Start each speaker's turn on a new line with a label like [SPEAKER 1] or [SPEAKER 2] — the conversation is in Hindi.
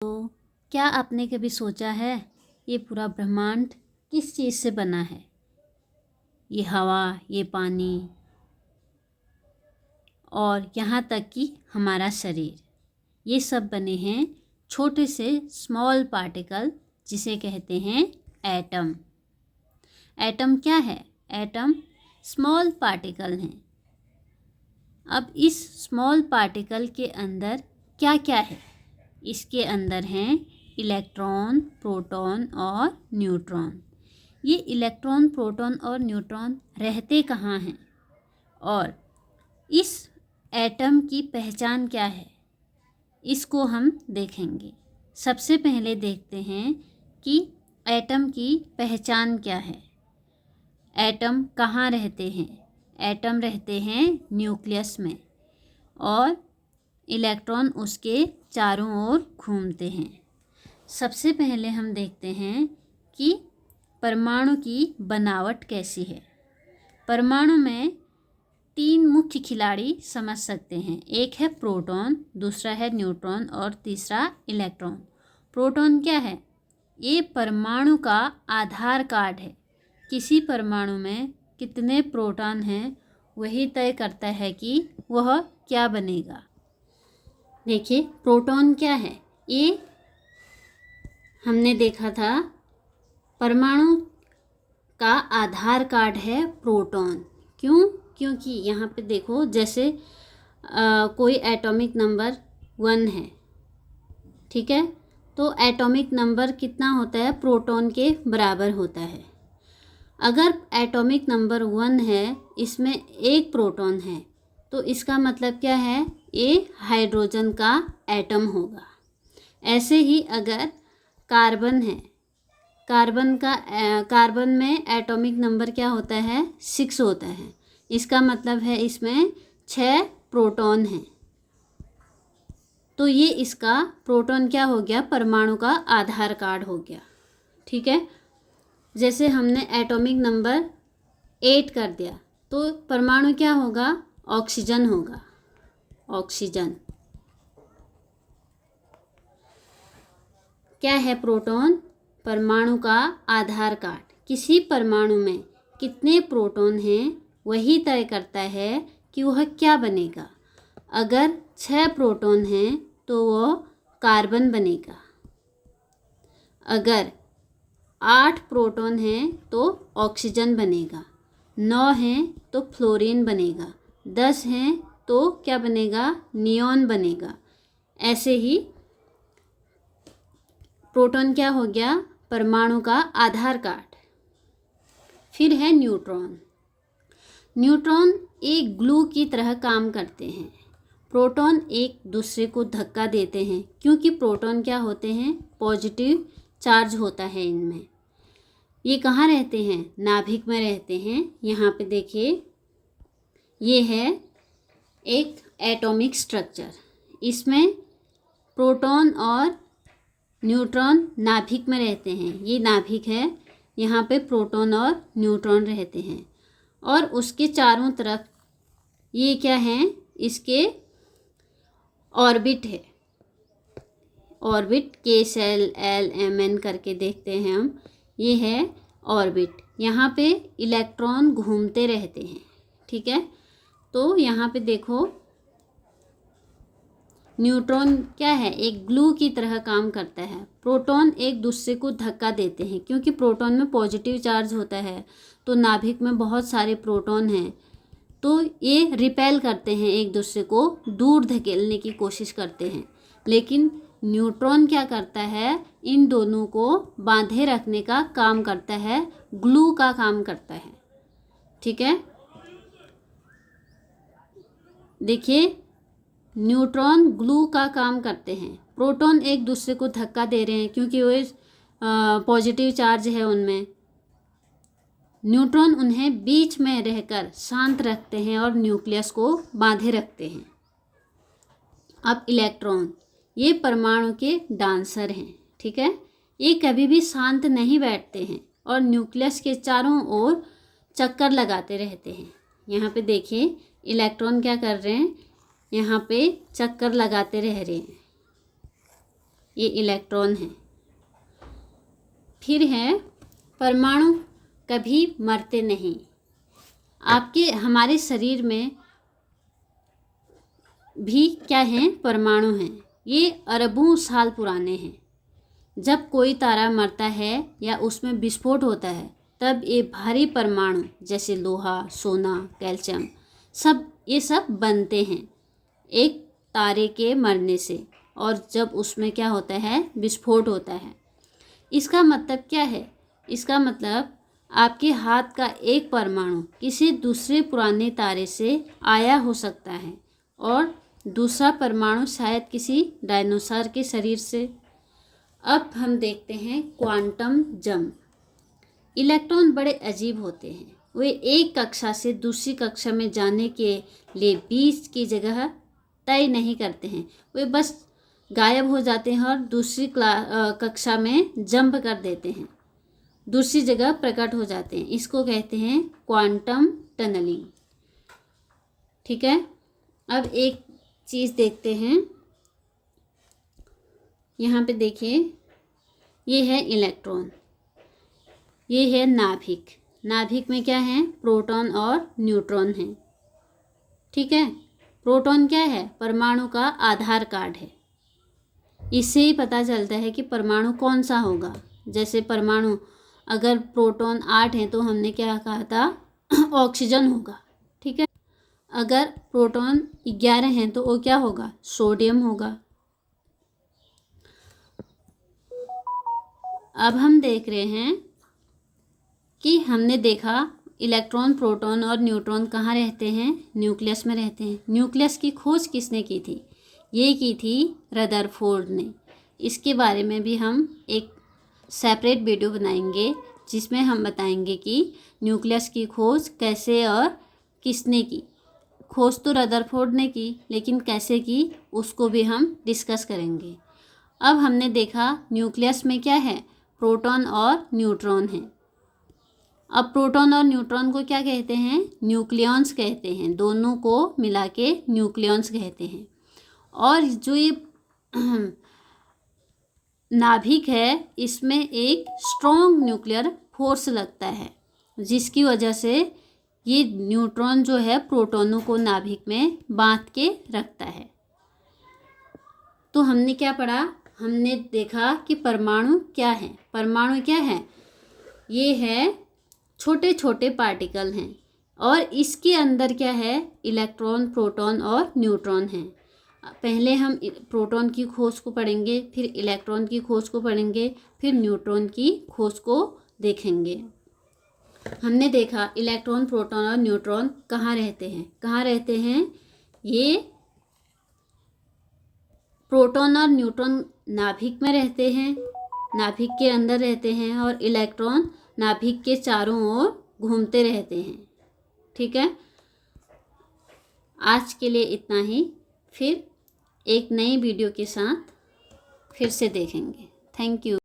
[SPEAKER 1] तो क्या आपने कभी सोचा है ये पूरा ब्रह्मांड किस चीज़ से बना है? ये हवा, ये पानी और यहाँ तक कि हमारा शरीर, ये सब बने हैं छोटे से स्मॉल पार्टिकल जिसे कहते हैं एटम। एटम क्या है? एटम स्मॉल पार्टिकल हैं। अब इस स्मॉल पार्टिकल के अंदर क्या क्या है? इसके अंदर हैं इलेक्ट्रॉन, प्रोटॉन और न्यूट्रॉन। ये इलेक्ट्रॉन, प्रोटॉन और न्यूट्रॉन रहते कहाँ हैं और इस एटम की पहचान क्या है, इसको हम देखेंगे। सबसे पहले देखते हैं कि एटम की पहचान क्या है। एटम कहाँ रहते हैं? एटम रहते हैं न्यूक्लियस में और इलेक्ट्रॉन उसके चारों ओर घूमते हैं। सबसे पहले हम देखते हैं कि परमाणु की बनावट कैसी है। परमाणु में 3 मुख्य खिलाड़ी समझ सकते हैं। एक है प्रोटॉन, दूसरा है न्यूट्रॉन और तीसरा इलेक्ट्रॉन। प्रोटॉन क्या है? ये परमाणु का आधार कार्ड है। किसी परमाणु में कितने प्रोटॉन हैं वही तय करता है कि वह क्या बनेगा। देखिए प्रोटॉन क्या है? ये हमने देखा था परमाणु का आधार कार्ड है प्रोटॉन। क्यों? क्योंकि यहाँ पे देखो जैसे कोई एटॉमिक नंबर 1 है, ठीक है, तो एटॉमिक नंबर कितना होता है? प्रोटॉन के बराबर होता है। अगर एटॉमिक नंबर 1 है, इसमें 1 प्रोटॉन है, तो इसका मतलब क्या है? ये हाइड्रोजन का एटम होगा। ऐसे ही अगर कार्बन है, कार्बन में एटॉमिक नंबर क्या होता है? 6 होता है। इसका मतलब है इसमें 6 प्रोटॉन हैं। तो ये इसका प्रोटॉन क्या हो गया? परमाणु का आधार कार्ड हो गया, ठीक है। जैसे हमने एटॉमिक नंबर 8 कर दिया तो परमाणु क्या होगा? ऑक्सीजन होगा। ऑक्सीजन क्या है? प्रोटॉन परमाणु का आधार कार्ड। किसी परमाणु में कितने प्रोटॉन हैं वही तय करता है कि वह क्या बनेगा। अगर 6 प्रोटॉन हैं तो वह कार्बन बनेगा। अगर 8 प्रोटॉन हैं तो ऑक्सीजन बनेगा। 9 हैं तो फ्लोरीन बनेगा। 10 हैं तो क्या बनेगा? नियॉन बनेगा। ऐसे ही प्रोटॉन क्या हो गया? परमाणु का आधार कार्ड। फिर है न्यूट्रॉन। न्यूट्रॉन एक ग्लू की तरह काम करते हैं। प्रोटॉन एक दूसरे को धक्का देते हैं क्योंकि प्रोटॉन क्या होते हैं? पॉजिटिव चार्ज होता है इनमें। ये कहाँ रहते हैं? नाभिक में रहते हैं। यहाँ पे देखिए, ये है एक एटॉमिक स्ट्रक्चर। इसमें प्रोटॉन और न्यूट्रॉन नाभिक में रहते हैं। ये नाभिक है, यहाँ पे प्रोटॉन और न्यूट्रॉन रहते हैं और उसके चारों तरफ ये क्या हैं? इसके ऑर्बिट है। ऑर्बिट KSLL MN करके देखते हैं हम। ये है ऑर्बिट। यहाँ पे इलेक्ट्रॉन घूमते रहते हैं, ठीक है। तो यहाँ पे देखो न्यूट्रॉन क्या है? एक ग्लू की तरह काम करता है। प्रोटॉन एक दूसरे को धक्का देते हैं क्योंकि प्रोटॉन में पॉजिटिव चार्ज होता है, तो नाभिक में बहुत सारे प्रोटॉन हैं, तो ये रिपेल करते हैं, एक दूसरे को दूर धकेलने की कोशिश करते हैं। लेकिन न्यूट्रॉन क्या करता है? इन दोनों को बांधे रखने का काम करता है, ग्लू का काम करता है, ठीक है। देखिए न्यूट्रॉन ग्लू का काम करते हैं। प्रोटॉन एक दूसरे को धक्का दे रहे हैं क्योंकि वो पॉजिटिव चार्ज है उनमें। न्यूट्रॉन उन्हें बीच में रहकर शांत रखते हैं और न्यूक्लियस को बांधे रखते हैं। अब इलेक्ट्रॉन, ये परमाणु के डांसर हैं, ठीक है। ये कभी भी शांत नहीं बैठते हैं और न्यूक्लियस के चारों ओर चक्कर लगाते रहते हैं। यहाँ पे देखिए इलेक्ट्रॉन क्या कर रहे हैं? यहाँ पे चक्कर लगाते रह रहे हैं। ये इलेक्ट्रॉन है। फिर है परमाणु कभी मरते नहीं। हमारे शरीर में भी क्या हैं, परमाणु हैं। ये अरबों साल पुराने हैं। जब कोई तारा मरता है या उसमें विस्फोट होता है तब ये भारी परमाणु जैसे लोहा, सोना, कैल्शियम ये सब बनते हैं एक तारे के मरने से, और जब उसमें क्या होता है, विस्फोट होता है। इसका मतलब क्या है? इसका मतलब आपके हाथ का एक परमाणु किसी दूसरे पुराने तारे से आया हो सकता है और दूसरा परमाणु शायद किसी डायनासोर के शरीर से। अब हम देखते हैं क्वांटम जंप। इलेक्ट्रॉन बड़े अजीब होते हैं। वे एक कक्षा से दूसरी कक्षा में जाने के लिए बीच की जगह तय नहीं करते हैं। वे बस गायब हो जाते हैं और दूसरी कक्षा में जंप कर देते हैं, दूसरी जगह प्रकट हो जाते हैं। इसको कहते हैं क्वांटम टनलिंग। ठीक है, अब एक चीज़ देखते हैं। यहाँ पे देखिए, ये है इलेक्ट्रॉन, ये है नाभिक। नाभिक में क्या है? प्रोटॉन और न्यूट्रॉन है। ठीक है, प्रोटॉन क्या है? परमाणु का आधार कार्ड है। इससे ही पता चलता है कि परमाणु कौन सा होगा। जैसे परमाणु अगर प्रोटॉन 8 हैं तो हमने क्या कहा था? ऑक्सीजन होगा। ठीक है, अगर प्रोटॉन 11 हैं तो वो क्या होगा? सोडियम होगा। अब हम देख रहे हैं कि हमने देखा इलेक्ट्रॉन, प्रोटॉन और न्यूट्रॉन कहाँ रहते हैं? न्यूक्लियस में रहते हैं। न्यूक्लियस की खोज किसने की थी? ये की थी रदरफोर्ड ने। इसके बारे में भी हम एक सेपरेट वीडियो बनाएंगे जिसमें हम बताएंगे कि न्यूक्लियस की खोज कैसे और किसने की। खोज तो रदरफोर्ड ने की, लेकिन कैसे की उसको भी हम डिस्कस करेंगे। अब हमने देखा न्यूक्लियस में क्या है? प्रोटॉन और न्यूट्रॉन है। अब प्रोटॉन और न्यूट्रॉन को क्या कहते हैं? न्यूक्लियॉन्स कहते हैं। दोनों को मिला के न्यूक्लियॉन्स कहते हैं। और जो ये नाभिक है, इसमें एक स्ट्रॉन्ग न्यूक्लियर फोर्स लगता है, जिसकी वजह से ये न्यूट्रॉन जो है प्रोटॉनों को नाभिक में बांध के रखता है। तो हमने क्या पढ़ा? हमने देखा कि परमाणु क्या है। परमाणु क्या है? ये है छोटे छोटे पार्टिकल हैं, और इसके अंदर क्या है? इलेक्ट्रॉन, प्रोटॉन और न्यूट्रॉन हैं। पहले हम प्रोटॉन की खोज को पढ़ेंगे, फिर इलेक्ट्रॉन की खोज को पढ़ेंगे, फिर न्यूट्रॉन की खोज को देखेंगे। हमने देखा इलेक्ट्रॉन, प्रोटॉन और न्यूट्रॉन कहाँ रहते हैं। कहाँ रहते हैं? ये प्रोटॉन और न्यूट्रॉन नाभिक में रहते हैं, नाभिक के अंदर रहते हैं, और इलेक्ट्रॉन नाभिक के चारों ओर घूमते रहते हैं। ठीक है, आज के लिए इतना ही। फिर एक नई वीडियो के साथ फिर से देखेंगे। Thank you.